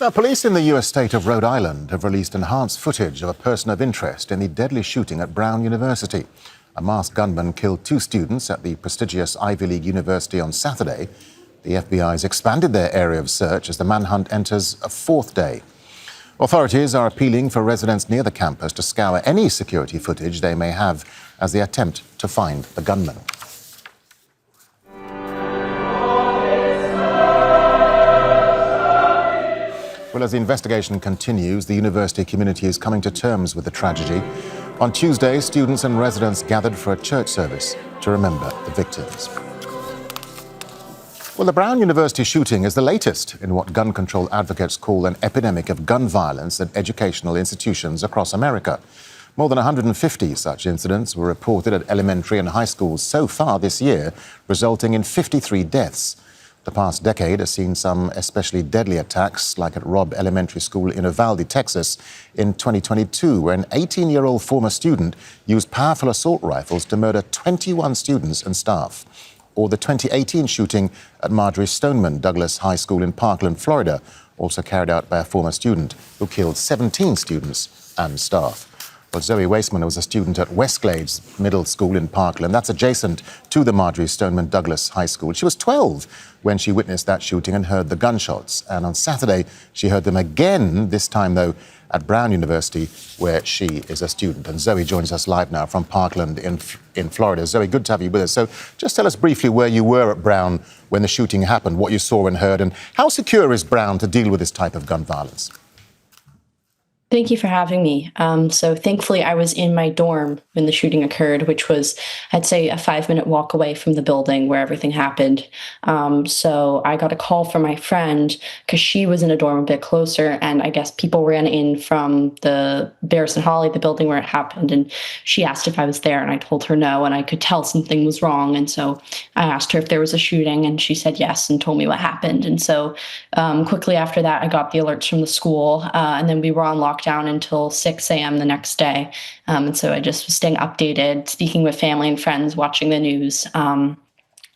Now, police in the US state of Rhode Island have released enhanced footage of a person of interest in the deadly shooting at Brown University. A masked gunman killed 2 students at the prestigious Ivy League university on Saturday. The FBI has expanded their area of search as the manhunt enters a 4th day. Authorities are appealing for residents near the campus to scour any security footage they may have as they attempt to find the gunman. Well, as the investigation continues, the university community is coming to terms with the tragedy. On Tuesday, students and residents gathered for a church service to remember the victims. Well, the Brown University shooting is the latest in what gun control advocates call an epidemic of gun violence at educational institutions across America. More than 150 such incidents were reported at elementary and high schools so far this year, resulting in 53 deaths. The past decade has seen some especially deadly attacks, like at Robb Elementary School in Uvalde, Texas, in 2022, where an 18-year-old former student used powerful assault rifles to murder 21 students and staff. Or the 2018 shooting at Marjory Stoneman Douglas High School in Parkland, Florida, also carried out by a former student who killed 17 students and staff. Well, Zoe Waissman was a student at Westglades Middle School in Parkland. That's adjacent to the Marjory Stoneman Douglas High School. She was 12 when she witnessed that shooting and heard the gunshots. And on Saturday, she heard them again, this time, though, at Brown University, where she is a student. And Zoe joins us live now from Parkland in Florida. Zoe, good to have you with us. So just tell us briefly where you were at Brown when the shooting happened, what you saw and heard, and how secure is Brown to deal with this type of gun violence? Thank you for having me. So thankfully, I was in my dorm when the shooting occurred, which was, I'd say, a 5-minute walk away from the building where everything happened. So I got a call from my friend because she was in a dorm a bit closer, and I guess people ran in from the Bears and Holly, the building where it happened, and she asked if I was there, and I told her no, and I could tell something was wrong. And so I asked her if there was a shooting, and she said yes and told me what happened. And so quickly after that, I got the alerts from the school, and then we were on lockdown until 6 a.m. the next day. And so I just was staying updated, speaking with family and friends, watching the news.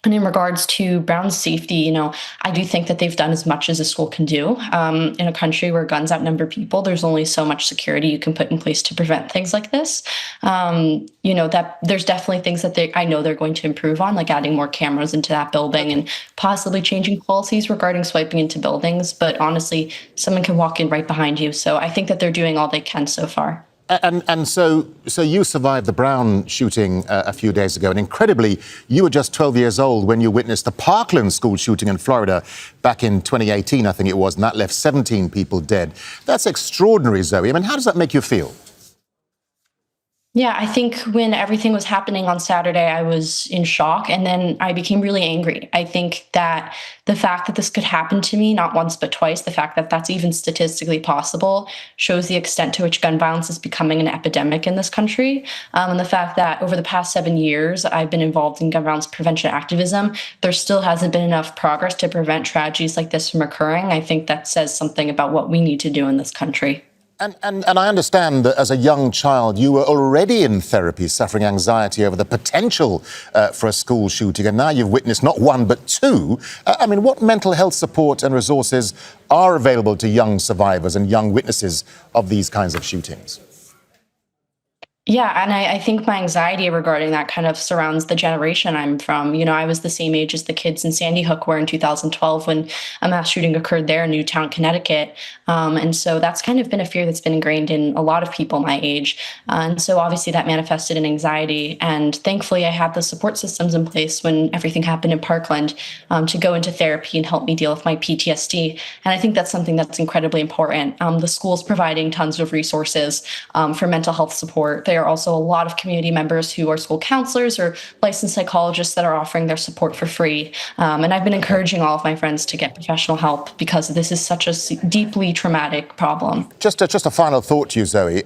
And in regards to Brown's safety, I do think that they've done as much as a school can do. In a country where guns outnumber people, there's only so much security you can put in place to prevent things like this. That there's definitely things that I know they're going to improve on, like adding more cameras into that building and possibly changing policies regarding swiping into buildings. But honestly, someone can walk in right behind you. So I think that they're doing all they can so far. And so you survived the Brown shooting a few days ago, and incredibly, you were just 12 years old when you witnessed the Parkland school shooting in Florida back in 2018, I think it was, and that left 17 people dead. That's extraordinary, Zoe. I mean, how does that make you feel? Yeah, I think when everything was happening on Saturday, I was in shock, and then I became really angry. I think that the fact that this could happen to me, not once but twice, the fact that that's even statistically possible, shows the extent to which gun violence is becoming an epidemic in this country. And the fact that over the past 7 years, I've been involved in gun violence prevention activism, there still hasn't been enough progress to prevent tragedies like this from occurring. I think that says something about what we need to do in this country. And I understand that as a young child, you were already in therapy, suffering anxiety over the potential for a school shooting, and now you've witnessed not one but 2. I mean, what mental health support and resources are available to young survivors and young witnesses of these kinds of shootings? Yeah, and I think my anxiety regarding that kind of surrounds the generation I'm from. I was the same age as the kids in Sandy Hook were in 2012 when a mass shooting occurred there in Newtown, Connecticut. And so that's kind of been a fear that's been ingrained in a lot of people my age. And so obviously that manifested in anxiety. And thankfully I had the support systems in place when everything happened in Parkland to go into therapy and help me deal with my PTSD. And I think that's something that's incredibly important. The school's providing tons of resources for mental health support. There are also a lot of community members who are school counselors or licensed psychologists that are offering their support for free. And I've been encouraging all of my friends to get professional help because this is such a deeply traumatic problem. Just a final thought to you, Zoe.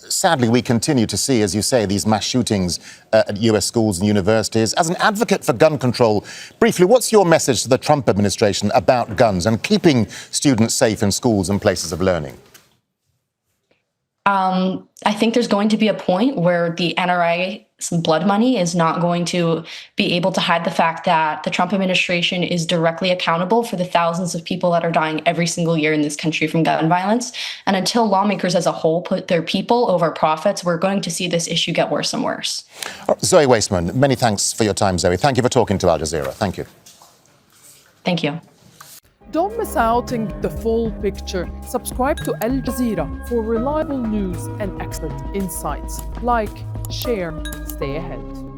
Sadly, we continue to see, as you say, these mass shootings at US schools and universities. As an advocate for gun control, briefly, what's your message to the Trump administration about guns and keeping students safe in schools and places of learning? I think there's going to be a point where the NRA some blood money is not going to be able to hide the fact that the Trump administration is directly accountable for the thousands of people that are dying every single year in this country from gun violence. And until lawmakers as a whole put their people over profits, we're going to see this issue get worse and worse. Zoe Waissman, many thanks for your time, Zoe. Thank you for talking to Al Jazeera. Thank you. Thank you. Don't miss out on the full picture. Subscribe to Al Jazeera for reliable news and expert insights. Like, share, stay ahead.